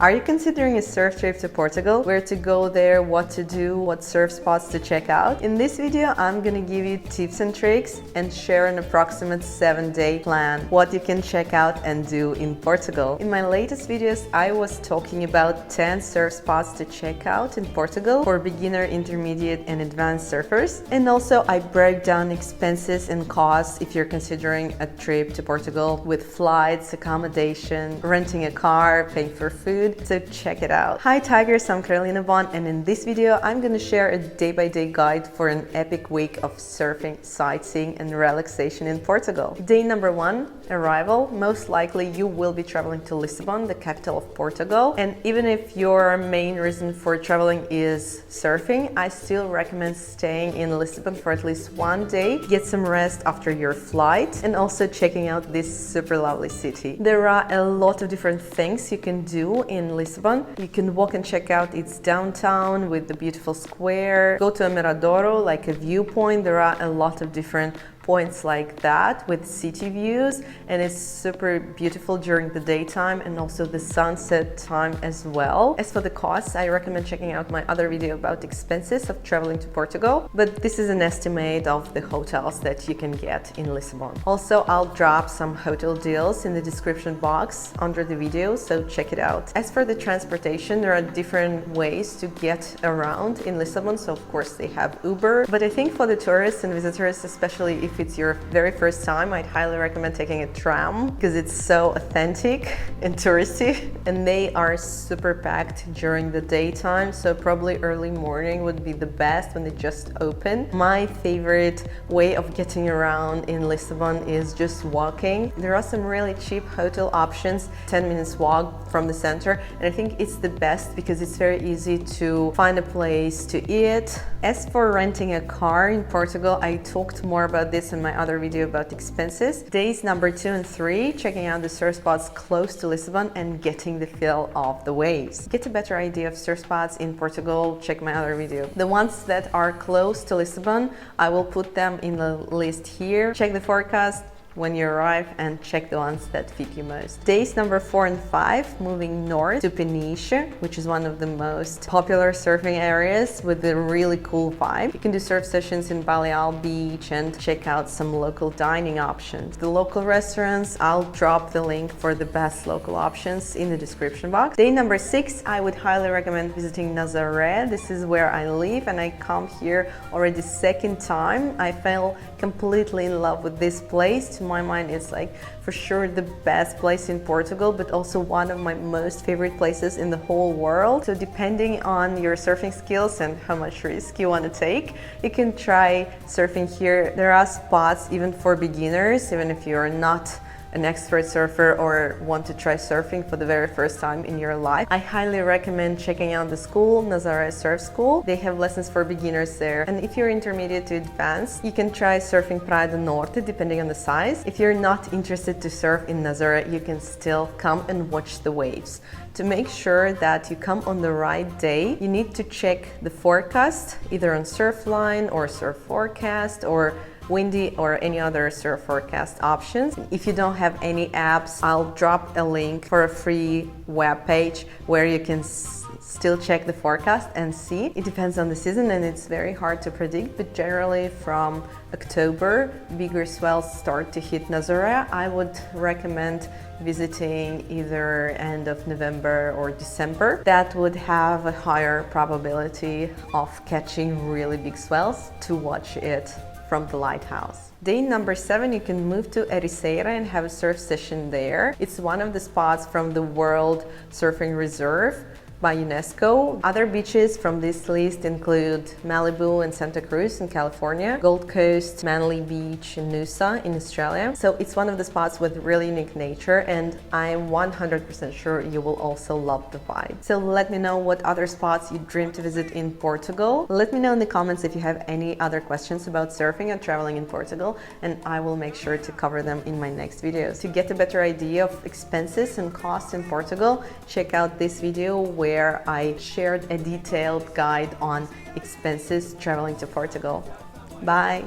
Are you considering a surf trip to Portugal? Where to go there, what to do, what surf spots to check out? In this video, I'm gonna give you tips and tricks and share an approximate 7-day plan, what you can check out and do in Portugal. In my latest videos, I was talking about 10 surf spots to check out in Portugal for beginner, intermediate and advanced surfers. And also I break down expenses and costs if you're considering a trip to Portugal with flights, accommodation, renting a car, paying for food. So check it out. Hi Tigers, I'm Carolina Bon, and in this video I'm going to share a day-by-day guide for an epic week of surfing, sightseeing and relaxation in Portugal. Day number 1, arrival. Most likely you will be traveling to Lisbon, the capital of Portugal, and even if your main reason for traveling is surfing, I still recommend staying in Lisbon for at least one day, get some rest after your flight, and also checking out this super lovely city. There are a lot of different things you can do in Lisbon. You can walk and check out its downtown with the beautiful square, go to a Miradouro, like a viewpoint. There are a lot of different points like that with city views, and it's super beautiful during the daytime and also the sunset time as well. As for the costs, I recommend checking out my other video about expenses of traveling to Portugal, but this is an estimate of the hotels that you can get in Lisbon. Also, I'll drop some hotel deals in the description box under the video, so check it out. As for the transportation, there are different ways to get around in Lisbon. So of course they have Uber, but I think for the tourists and visitors, especially if it's your very first time, I'd highly recommend taking a tram because it's so authentic and touristy, and they are super packed during the daytime, so probably early morning would be the best when they just open. My favorite way of getting around in Lisbon is just walking. There are some really cheap hotel options, 10 minutes walk from the center, and I think it's the best because it's very easy to find a place to eat. As for renting a car in Portugal, I talked more about this in my other video about expenses. Days number 2 and 3, checking out the surf spots close to Lisbon and getting the feel of the waves. Get a better idea of surf spots in Portugal, check my other video. The ones that are close to Lisbon, I will put them in the list here. Check the forecast when you arrive and check the ones that fit you most. Days number 4 and 5, moving north to Peniche, which is one of the most popular surfing areas with a really cool vibe. You can do surf sessions in Baleal Beach and check out some local dining options. The local restaurants, I'll drop the link for the best local options in the description box. Day number 6, I would highly recommend visiting Nazare. This is where I live and I come here already second time. I fell completely in love with this place. To my mind, it's like for sure the best place in Portugal, but also one of my most favorite places in the whole world. So depending on your surfing skills and how much risk you want to take, you can try surfing here. There are spots even for beginners, even if you're not an expert surfer or want to try surfing for the very first time in your life. I highly recommend checking out the school, Nazare Surf School. They have lessons for beginners there. And if you're intermediate to advanced, you can try surfing Praia do Norte, depending on the size. If you're not interested to surf in Nazare, you can still come and watch the waves. To make sure that you come on the right day, you need to check the forecast, either on Surfline or Surf Forecast or Windy or any other surf forecast options. If you don't have any apps, I'll drop a link for a free web page where you can still check the forecast and see. It depends on the season and it's very hard to predict, but generally from October, bigger swells start to hit Nazaré. I would recommend visiting either end of November or December. That would have a higher probability of catching really big swells to watch it from the lighthouse. Day number 7, you can move to Ericeira and have a surf session there. It's one of the spots from the World Surfing Reserve by UNESCO. Other beaches from this list include Malibu and Santa Cruz in California, Gold Coast, Manly Beach and Noosa in Australia. So it's one of the spots with really unique nature, and I'm 100% sure you will also love the vibe. So let me know what other spots you dream to visit in Portugal. Let me know in the comments if you have any other questions about surfing and traveling in Portugal, and I will make sure to cover them in my next videos. To get a better idea of expenses and costs in Portugal, check out this video where I shared a detailed guide on expenses traveling to Portugal. Bye!